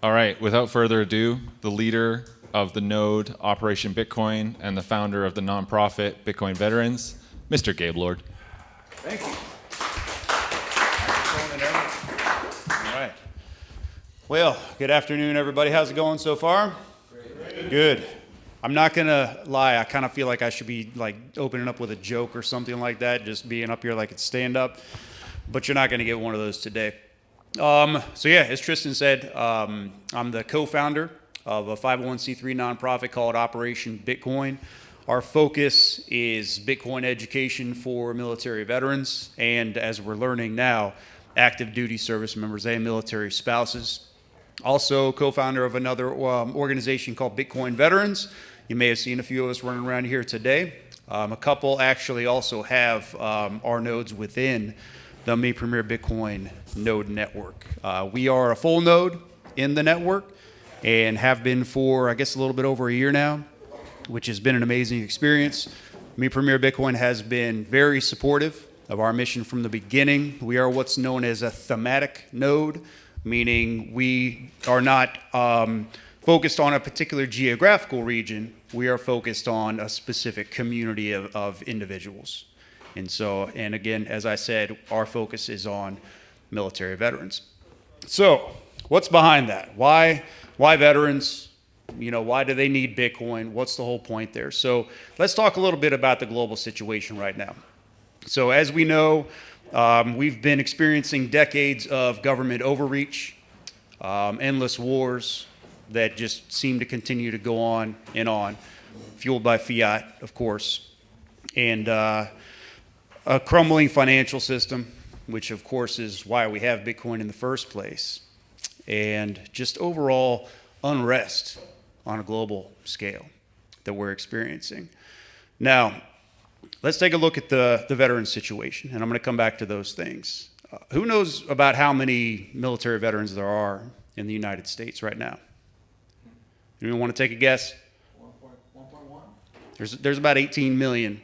All right, without further ado, the leader of the node Operation Bitcoin and the founder of the nonprofit Bitcoin Veterans, Mr. Gabe Lord. Thank you. All right. Well, good afternoon, everybody. How's it going so far? Great. Good. I'm not going to lie. I kind of feel like I should be like opening up with a joke or something like that, just being up here like it's stand-up. But you're not going to get one of those today. So yeah, as Tristan said, I'm the co-founder of a 501c3 nonprofit called Operation Bitcoin. Our focus is Bitcoin education for military veterans, and as we're learning now, active duty service members and military spouses. Also co-founder of another organization called Bitcoin Veterans. You may have seen a few of us running around here today. A couple actually also have our nodes within the Me Premier Bitcoin node network. We are a full node in the network and have been for, I guess, a little bit over a year now, which has been an amazing experience. Me Premier Bitcoin has been very supportive of our mission from the beginning. We are what's known as a thematic node, meaning we are not focused on a particular geographical region. We are focused on a specific community of individuals. And again, as I said, our focus is on military veterans. So what's behind that? Why veterans? You know, why do they need Bitcoin? What's the whole point there? So let's talk a little bit about the global situation right now. So as we know, we've been experiencing decades of government overreach, endless wars that just seem to continue to go on, fueled by fiat, of course, and a crumbling financial system, which of course is why we have Bitcoin in the first place, and just overall unrest on a global scale that we're experiencing. Now, let's take a look at the veteran situation, and I'm going to come back to those things. Who knows about how many military veterans there are in the United States right now? Anyone want to take a guess? 1.1? There's about 18 million.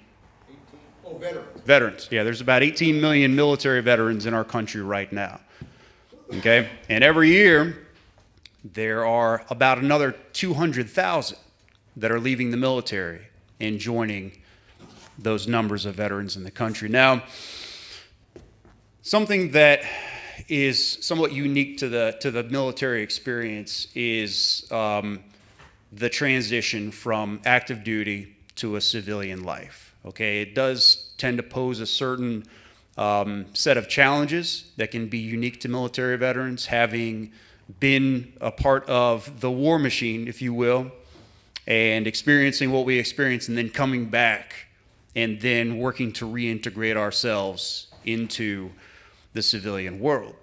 Oh, veterans. Veterans, yeah, there's about 18 million military veterans in our country right now, okay? And every year, there are about another 200,000 that are leaving the military and joining those numbers of veterans in the country. Now, something that is somewhat unique to the military experience is the transition from active duty to a civilian life. Okay, it does tend to pose a certain set of challenges that can be unique to military veterans, having been a part of the war machine, if you will, and experiencing what we experienced and then coming back and then working to reintegrate ourselves into the civilian world.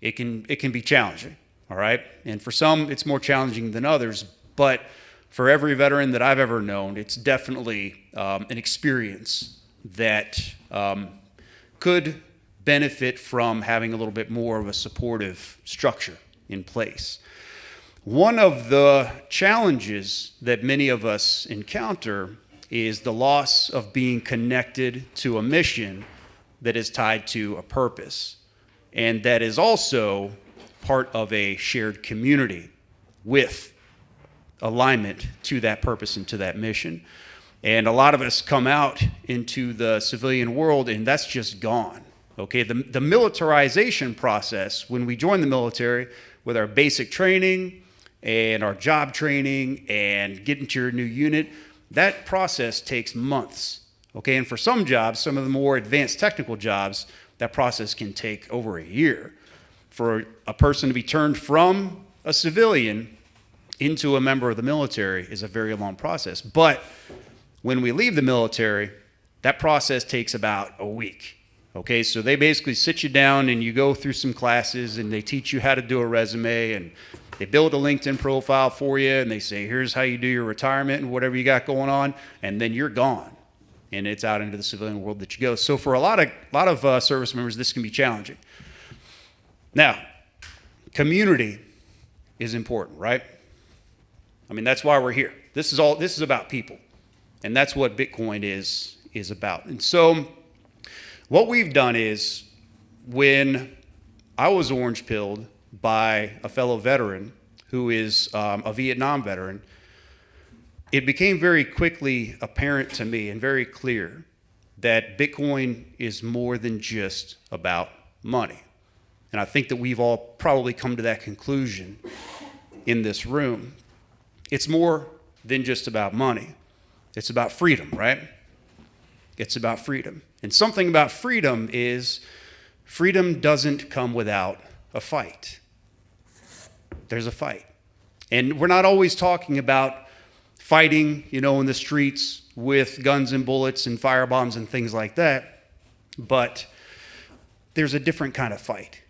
It can be challenging, all right? And for some, it's more challenging than others, but for every veteran that I've ever known, it's definitely an experience that could benefit from having a little bit more of a supportive structure in place. One of the challenges that many of us encounter is the loss of being connected to a mission that is tied to a purpose, and that is also part of a shared community with alignment to that purpose and to that mission. And a lot of us come out into the civilian world and that's just gone. Okay, the militarization process, when we join the military with our basic training and our job training and get into your new unit, that process takes months. Okay, and for some jobs, some of the more advanced technical jobs, that process can take over a year. For a person to be turned from a civilian into a member of the military is a very long process. But when we leave the military, that process takes about a week. Okay, so they basically sit you down and you go through some classes and they teach you how to do a resume and they build a LinkedIn profile for you and they say, here's how you do your retirement and whatever you got going on, and then you're gone. And it's out into the civilian world that you go. So for a lot of service members, this can be challenging. Now, community is important, right? I mean, that's why we're here. This is about people. And that's what Bitcoin is about. And so what we've done is when I was orange pilled by a fellow veteran who is a Vietnam veteran, it became very quickly apparent to me and very clear that Bitcoin is more than just about money. And I think that we've all probably come to that conclusion in this room. It's more than just about money. It's about freedom, right? It's about freedom. And something about freedom is freedom doesn't come without a fight. There's a fight. And we're not always talking about fighting, in the streets with guns and bullets and firebombs and things like that, but there's a different kind of fight.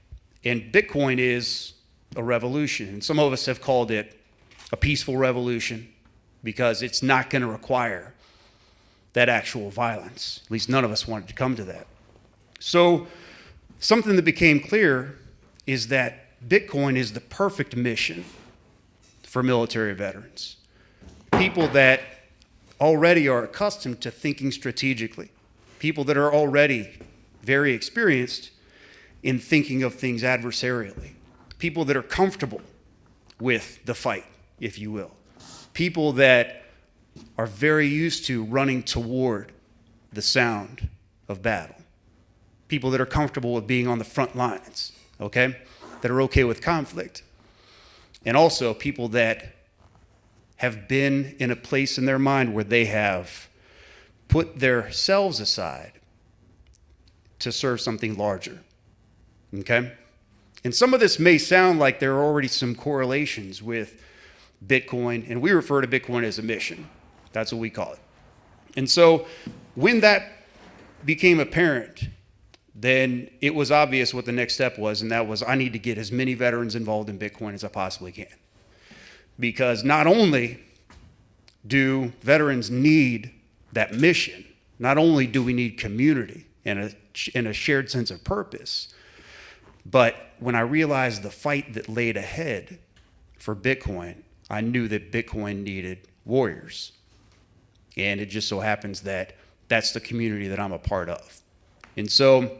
And Bitcoin is a revolution. And some of us have called it a peaceful revolution because it's not going to require that actual violence. At least none of us wanted to come to that. So something that became clear is that Bitcoin is the perfect mission for military veterans. People that already are accustomed to thinking strategically. People that are already very experienced in thinking of things adversarially. People that are comfortable with the fight, if you will. People that are very used to running toward the sound of battle. People that are comfortable with being on the front lines, okay? That are okay with conflict. And also people that have been in a place in their mind where they have put their selves aside to serve something larger, okay? And some of this may sound like there are already some correlations with Bitcoin, and we refer to Bitcoin as a mission. That's what we call it. And so when that became apparent, then it was obvious what the next step was, and that was I need to get as many veterans involved in Bitcoin as I possibly can. Because not only do veterans need that mission, not only do we need community and a shared sense of purpose, but when I realized the fight that laid ahead for Bitcoin, I knew that Bitcoin needed warriors. And it just so happens that that's the community that I'm a part of. And so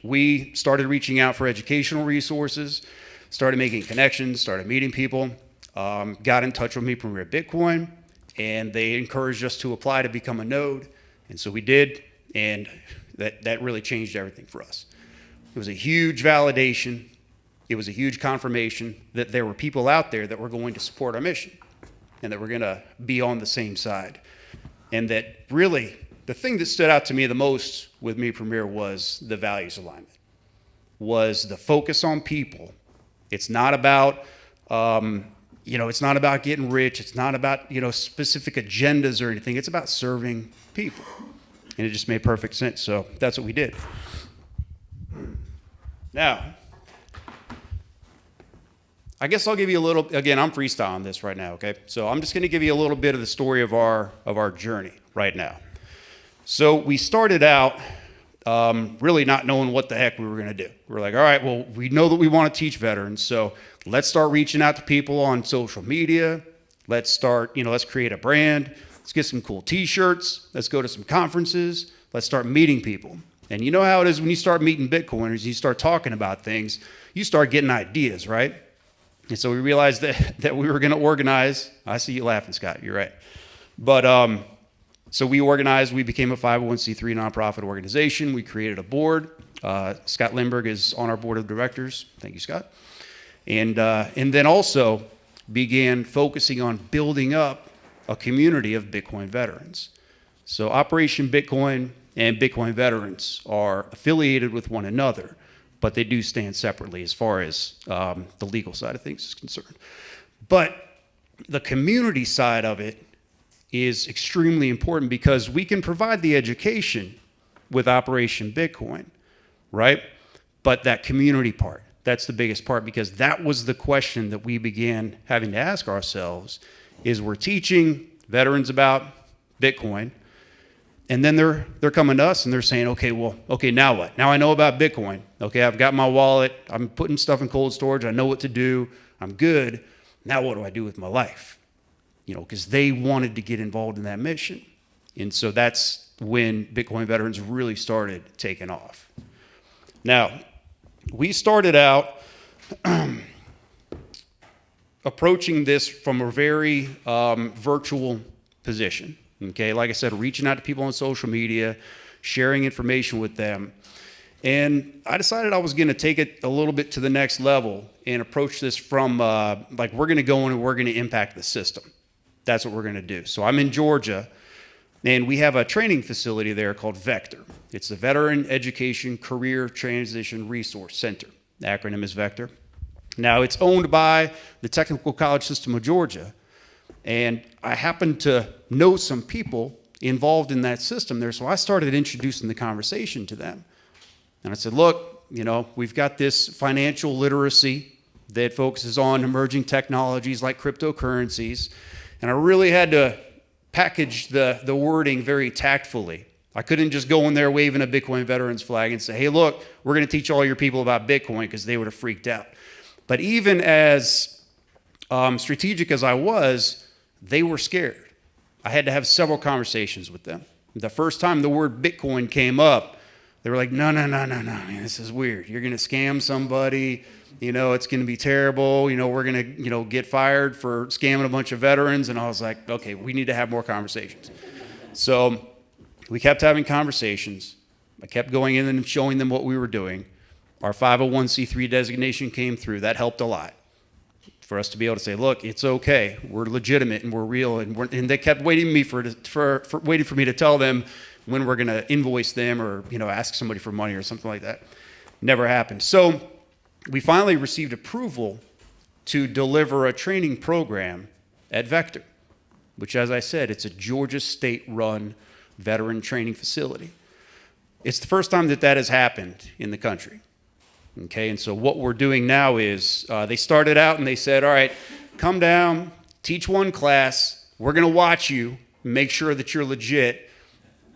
we started reaching out for educational resources, started making connections, started meeting people, got in touch with Me Premier Bitcoin, and they encouraged us to apply to become a node. And so we did, and that really changed everything for us. It was a huge validation. It was a huge confirmation that there were people out there that were going to support our mission and that were going to be on the same side. And that really, the thing that stood out to me the most with Me Premier was the values alignment, was the focus on people. It's not about, it's not about getting rich. It's not about, specific agendas or anything. It's about serving people. And it just made perfect sense. So that's what we did. Now, I guess I'll give you a little, again, I'm freestyling this right now, okay? So I'm just going to give you a little bit of the story of our journey right now. So we started out really not knowing what the heck we were going to do. We're like, all right, well, we know that we want to teach veterans, so let's start reaching out to people on social media. Let's start, let's create a brand. Let's get some cool t-shirts. Let's go to some conferences. Let's start meeting people. And you know how it is when you start meeting Bitcoiners, you start talking about things, you start getting ideas, right? And so we realized that we were going to organize. I see you laughing, Scott. You're right. But so we organized. We became a 501c3 nonprofit organization. We created a board. Scott Lindbergh is on our board of directors. Thank you, Scott. And then also began focusing on building up a community of Bitcoin veterans. So Operation Bitcoin and Bitcoin veterans are affiliated with one another, but they do stand separately as far as the legal side of things is concerned. But the community side of it is extremely important because we can provide the education with Operation Bitcoin, right? But that community part, that's the biggest part, because that was the question that we began having to ask ourselves is we're teaching veterans about Bitcoin, and then they're coming to us and they're saying, okay, now what? Now I know about Bitcoin. Okay, I've got my wallet. I'm putting stuff in cold storage. I know what to do. I'm good. Now what do I do with my life? Because they wanted to get involved in that mission. And so that's when Bitcoin veterans really started taking off. Now, we started out approaching this from a very virtual position. Okay, like I said, reaching out to people on social media, sharing information with them. And I decided I was going to take it a little bit to the next level and approach this from like we're going to go in and we're going to impact the system. That's what we're going to do. So I'm in Georgia, and we have a training facility there called Vector. It's the Veteran Education Career Transition Resource Center. The acronym is Vector. Now, it's owned by the Technical College System of Georgia, and I happen to know some people involved in that system there, so I started introducing the conversation to them. And I said, look, you know, we've got this financial literacy that focuses on emerging technologies like cryptocurrencies, and I really had to package the wording very tactfully. I couldn't just go in there waving a Bitcoin veterans flag and say, hey, look, we're going to teach all your people about Bitcoin, because they would have freaked out. But even as strategic as I was, they were scared. I had to have several conversations with them. The first time the word Bitcoin came up, they were like, no, man, this is weird. You're going to scam somebody. You know, it's going to be terrible. You know, we're going to, you know, get fired for scamming a bunch of veterans. And I was like, okay, we need to have more conversations. So we kept having conversations. I kept going in and showing them what we were doing. Our 501c3 designation came through. That helped a lot for us to be able to say, look, it's okay. We're legitimate and we're real. And they kept waiting for me to tell them when we're going to invoice them or, you know, ask somebody for money or something like that. Never happened. So we finally received approval to deliver a training program at Vector, which, as I said, it's a Georgia state-run veteran training facility. It's the first time that has happened in the country. Okay, and so what we're doing now is they started out and they said, all right, come down, teach one class, we're going to watch you, make sure that you're legit,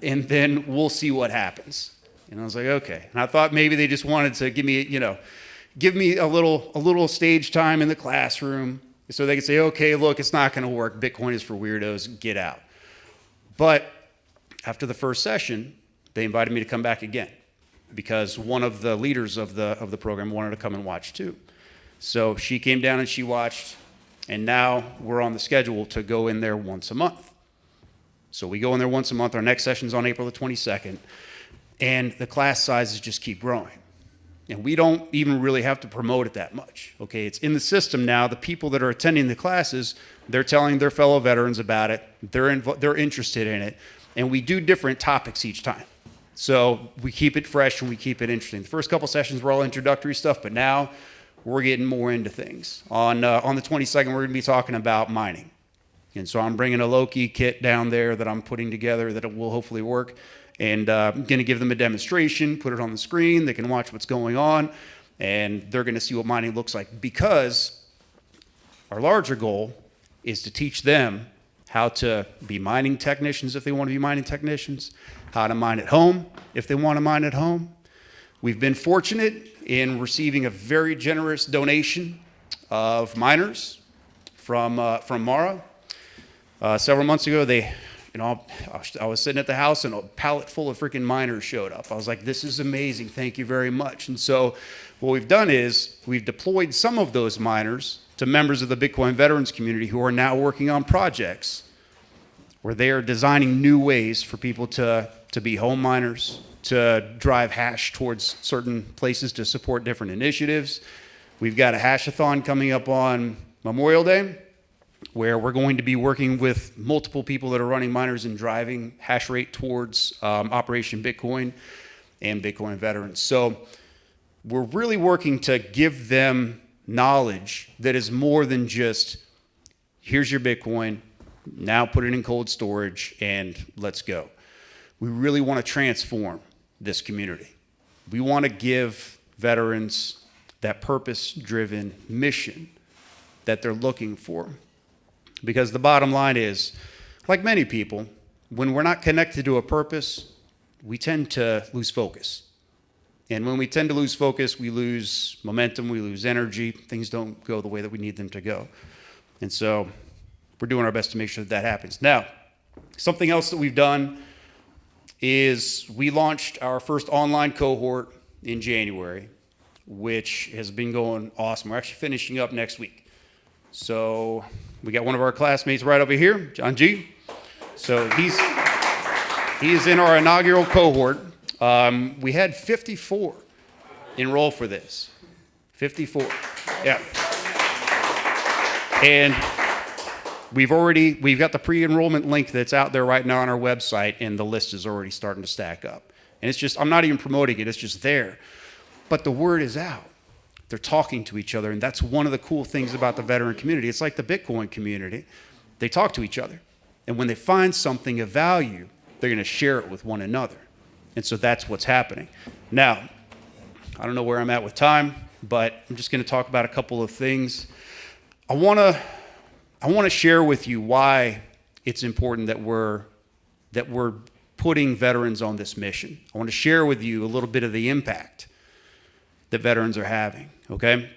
and then we'll see what happens. And I was like, okay. And I thought maybe they just wanted to give me a little stage time in the classroom so they could say, okay, look, it's not going to work. Bitcoin is for weirdos. Get out. But after the first session, they invited me to come back again, because one of the leaders of the program wanted to come and watch too. So she came down and she watched, and now we're on the schedule to go in there once a month. So we go in there once a month. Our next session's on April the 22nd, and the class sizes just keep growing. And we don't even really have to promote it that much. Okay, it's in the system now. The people that are attending the classes, they're telling their fellow veterans about it. They're interested in it, and we do different topics each time. So we keep it fresh and we keep it interesting. The first couple sessions were all introductory stuff, but now we're getting more into things. On the 22nd, we're going to be talking about mining. And so I'm bringing a low-key kit down there that I'm putting together that will hopefully work. And I'm going to give them a demonstration, put it on the screen. They can watch what's going on, and they're going to see what mining looks like, because our larger goal is to teach them how to be mining technicians if they want to be mining technicians, how to mine at home if they want to mine at home. We've been fortunate in receiving a very generous donation of miners from Mara. Several months ago, I was sitting at the house and a pallet full of freaking miners showed up. I was like, this is amazing. Thank you very much. And so what we've done is we've deployed some of those miners to members of the Bitcoin veterans community who are now working on projects where they are designing new ways for people to be home miners, to drive hash towards certain places to support different initiatives. We've got a hashathon coming up on Memorial Day, where we're going to be working with multiple people that are running miners and driving hash rate towards Operation Bitcoin and Bitcoin veterans. So we're really working to give them knowledge that is more than just, here's your Bitcoin, now put it in cold storage and let's go. We really want to transform this community. We want to give veterans that purpose-driven mission that they're looking for. Because the bottom line is, like many people, when we're not connected to a purpose, we tend to lose focus. And when we tend to lose focus, we lose momentum, we lose energy, things don't go the way that we need them to go. And so we're doing our best to make sure that happens. Now, something else that we've done is we launched our first online cohort in January, which has been going awesome. We're actually finishing up next week. So we got one of our classmates right over here, John G. So he is in our inaugural cohort. We had 54 enroll for this. 54, yeah. And we've got the pre-enrollment link that's out there right now on our website, and the list is already starting to stack up. And it's just, I'm not even promoting it, it's just there. But the word is out. They're talking to each other, and that's one of the cool things about the veteran community. It's like the Bitcoin community. They talk to each other. And when they find something of value, they're going to share it with one another. And so that's what's happening. Now, I don't know where I'm at with time, but I'm just going to talk about a couple of things. I want to share with you why it's important that we're putting veterans on this mission. I want to share with you a little bit of the impact that veterans are having, okay?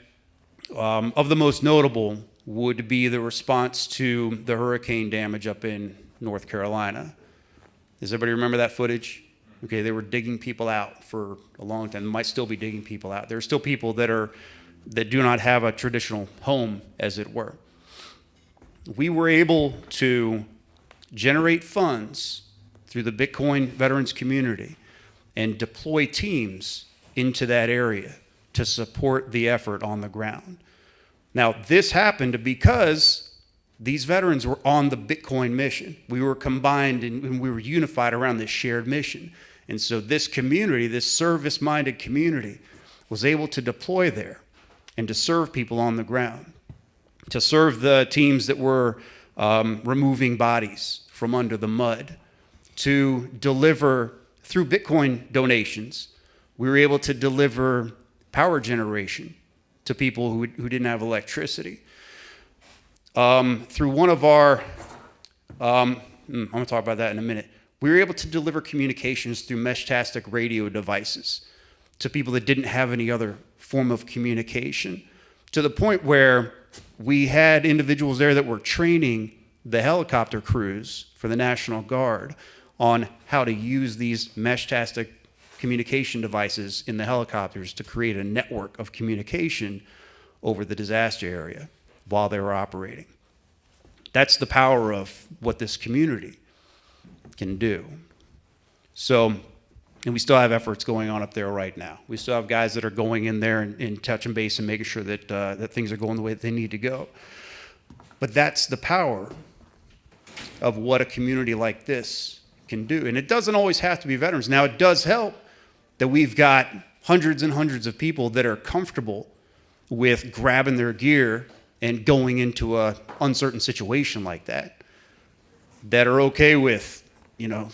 Of the most notable would be the response to the hurricane damage up in North Carolina. Does everybody remember that footage? Okay, they were digging people out for a long time. They might still be digging people out. There are still people that do not have a traditional home, as it were. We were able to generate funds through the Bitcoin veterans community and deploy teams into that area to support the effort on the ground. Now, this happened because these veterans were on the Bitcoin mission. We were combined and we were unified around this shared mission. And so this community, this service-minded community, was able to deploy there and to serve people on the ground, to serve the teams that were removing bodies from under the mud, to deliver through Bitcoin donations. We were able to deliver power generation to people who didn't have electricity. Through one of our, I'm going to talk about that in a minute. We were able to deliver communications through mesh-tastic radio devices to people that didn't have any other form of communication, to the point where we had individuals there that were training the helicopter crews for the National Guard on how to use these mesh-tastic communication devices in the helicopters to create a network of communication over the disaster area while they were operating. That's the power of what this community can do. So, and we still have efforts going on up there right now. We still have guys that are going in there and touching base and making sure that that things are going the way that they need to go. But that's the power of what a community like this can do. And it doesn't always have to be veterans. Now, it does help that we've got hundreds and hundreds of people that are comfortable with grabbing their gear and going into an uncertain situation like that, that are okay with,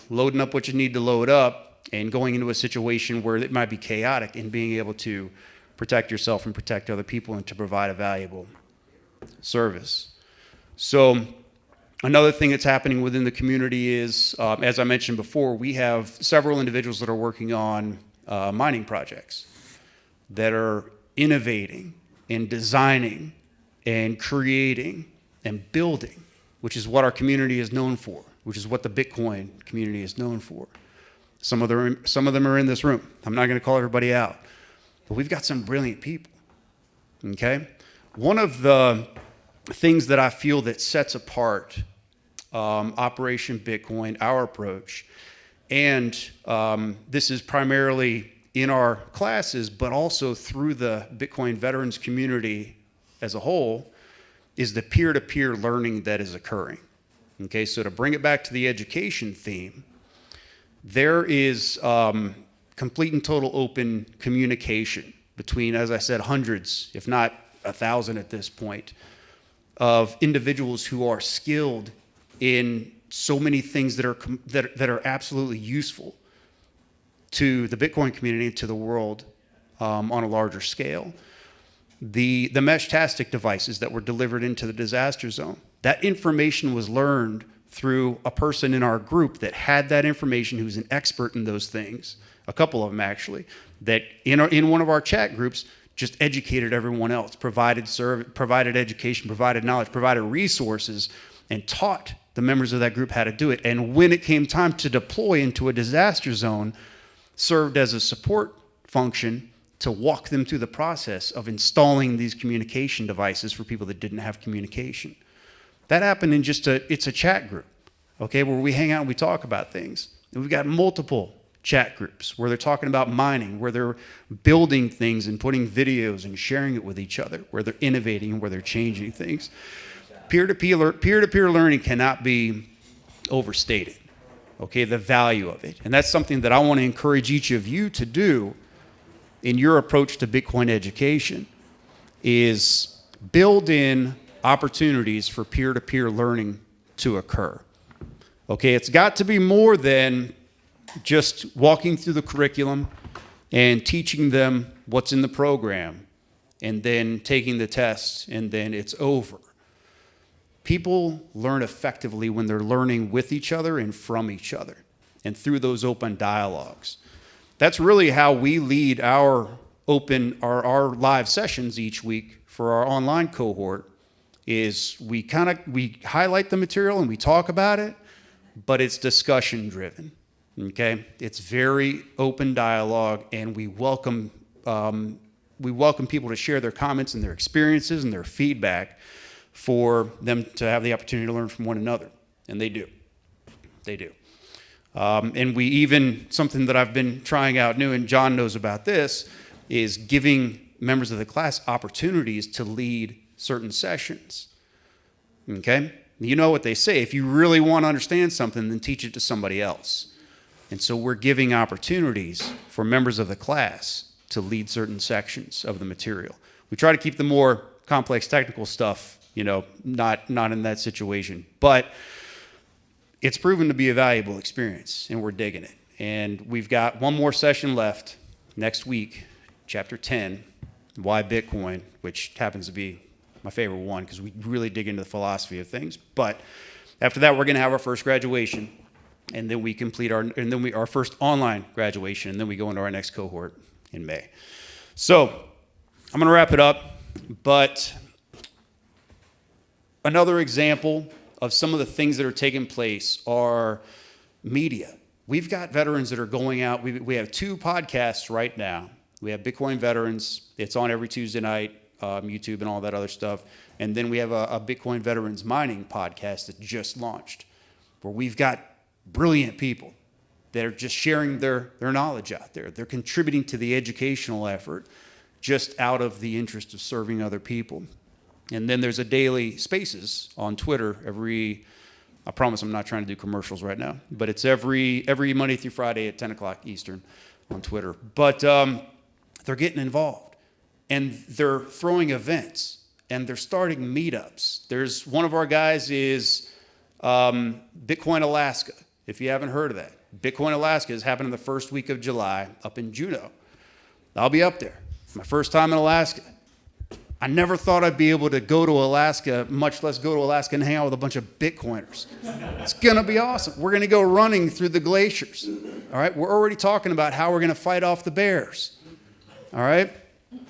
loading up what you need to load up and going into a situation where it might be chaotic and being able to protect yourself and protect other people and to provide a valuable service. So another thing that's happening within the community is, as I mentioned before, we have several individuals that are working on mining projects that are innovating and designing and creating and building, which is what our community is known for, which is what the Bitcoin community is known for. Some of them are in this room. I'm not going to call everybody out, but we've got some brilliant people, okay? One of the things that I feel that sets apart Operation Bitcoin, our approach, and this is primarily in our classes, but also through the Bitcoin veterans community as a whole, is the peer-to-peer learning that is occurring. Okay, so to bring it back to the education theme, there is complete and total open communication between, as I said, hundreds, if not 1,000 at this point, of individuals who are skilled in so many things that are absolutely useful to the Bitcoin community and to the world on a larger scale. The mesh-tastic devices that were delivered into the disaster zone, that information was learned through a person in our group that had that information, who's an expert in those things, a couple of them actually, that in one of our chat groups just educated everyone else, provided education, provided knowledge, provided resources, and taught the members of that group how to do it. And when it came time to deploy into a disaster zone, served as a support function to walk them through the process of installing these communication devices for people that didn't have communication. That happened in it's a chat group, okay, where we hang out and we talk about things. And we've got multiple chat groups where they're talking about mining, where they're building things and putting videos and sharing it with each other, where they're innovating and where they're changing things. Peer-to-peer learning cannot be overstated, okay, the value of it. And that's something that I want to encourage each of you to do in your approach to Bitcoin education, is build in opportunities for peer-to-peer learning to occur. Okay, it's got to be more than just walking through the curriculum and teaching them what's in the program and then taking the test and then it's over. People learn effectively when they're learning with each other and from each other and through those open dialogues. That's really how we lead our live sessions each week for our online cohort, is we highlight the material and we talk about it, but it's discussion driven, okay? It's very open dialogue, and we welcome people to share their comments and their experiences and their feedback for them to have the opportunity to learn from one another, and they do. They do. And we even, something that I've been trying out new, and John knows about this, is giving members of the class opportunities to lead certain sessions, okay? You know what they say, if you really want to understand something, then teach it to somebody else. And so we're giving opportunities for members of the class to lead certain sections of the material. We try to keep the more complex technical stuff, not in that situation, but it's proven to be a valuable experience, and we're digging it. And we've got one more session left next week, Chapter 10, Why Bitcoin, which happens to be my favorite one because we really dig into the philosophy of things. But after that, we're going to have our first graduation, and then we complete our first online graduation, and then we go into our next cohort in May. So I'm going to wrap it up, but another example of some of the things that are taking place are media. We've got veterans that are going out. We have 2 podcasts right now. We have Bitcoin Veterans. It's on every Tuesday night, YouTube and all that other stuff. And then we have a Bitcoin Veterans Mining podcast that just launched, where we've got brilliant people that are just sharing their knowledge out there. They're contributing to the educational effort just out of the interest of serving other people. And then there's a daily Spaces on Twitter I promise I'm not trying to do commercials right now, but it's every Monday through Friday at 10 o'clock Eastern on Twitter. But they're getting involved, and they're throwing events, and they're starting meetups. There's one of our guys is Bitcoin Alaska, if you haven't heard of that. Bitcoin Alaska is happening the first week of July up in Juneau. I'll be up there. It's my first time in Alaska. I never thought I'd be able to go to Alaska, much less go to Alaska and hang out with a bunch of Bitcoiners. It's going to be awesome. We're going to go running through the glaciers. All right? We're already talking about how we're going to fight off the bears. All right?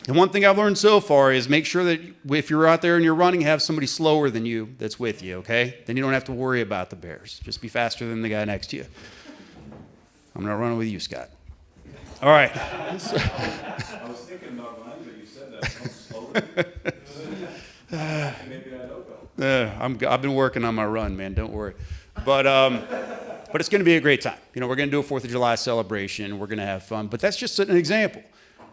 And one thing I've learned so far is make sure that if you're out there and you're running, have somebody slower than you that's with you, okay? Then you don't have to worry about the bears. Just be faster than the guy next to you. I'm not running with you, Scott. All right. I was thinking about mine, but you said that. Maybe I don't go. I've been working on my run, man. Don't worry. But it's going to be a great time. We're going to do a 4th of July celebration. We're going to have fun. But that's just an example.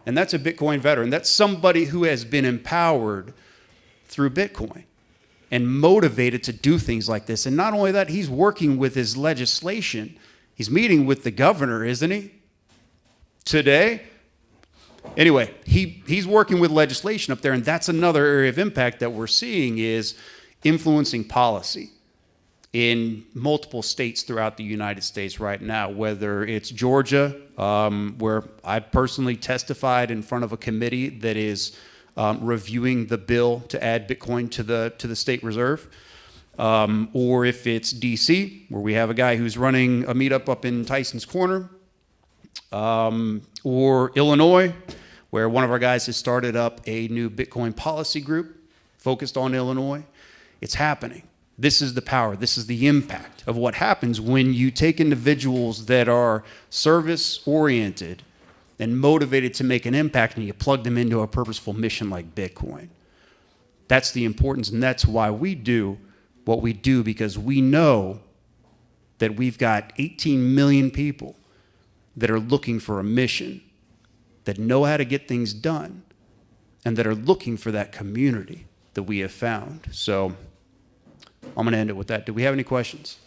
And that's a Bitcoin veteran. That's somebody who has been empowered through Bitcoin and motivated to do things like this. And not only that, he's working with his legislation. He's meeting with the governor, isn't he? Today. Anyway, he's working with legislation up there, and that's another area of impact that we're seeing is influencing policy in multiple states throughout the United States right now, whether it's Georgia, where I personally testified in front of a committee that is reviewing the bill to add Bitcoin to the state reserve, or if it's DC, where we have a guy who's running a meetup up in Tyson's Corner, or Illinois, where one of our guys has started up a new Bitcoin policy group focused on Illinois. It's happening. This is the power. This is the impact of what happens when you take individuals that are service-oriented and motivated to make an impact, and you plug them into a purposeful mission like Bitcoin. That's the importance, and that's why we do what we do, because we know that we've got 18 million people that are looking for a mission, that know how to get things done, and that are looking for that community that we have found. So I'm going to end it with that. Do we have any questions?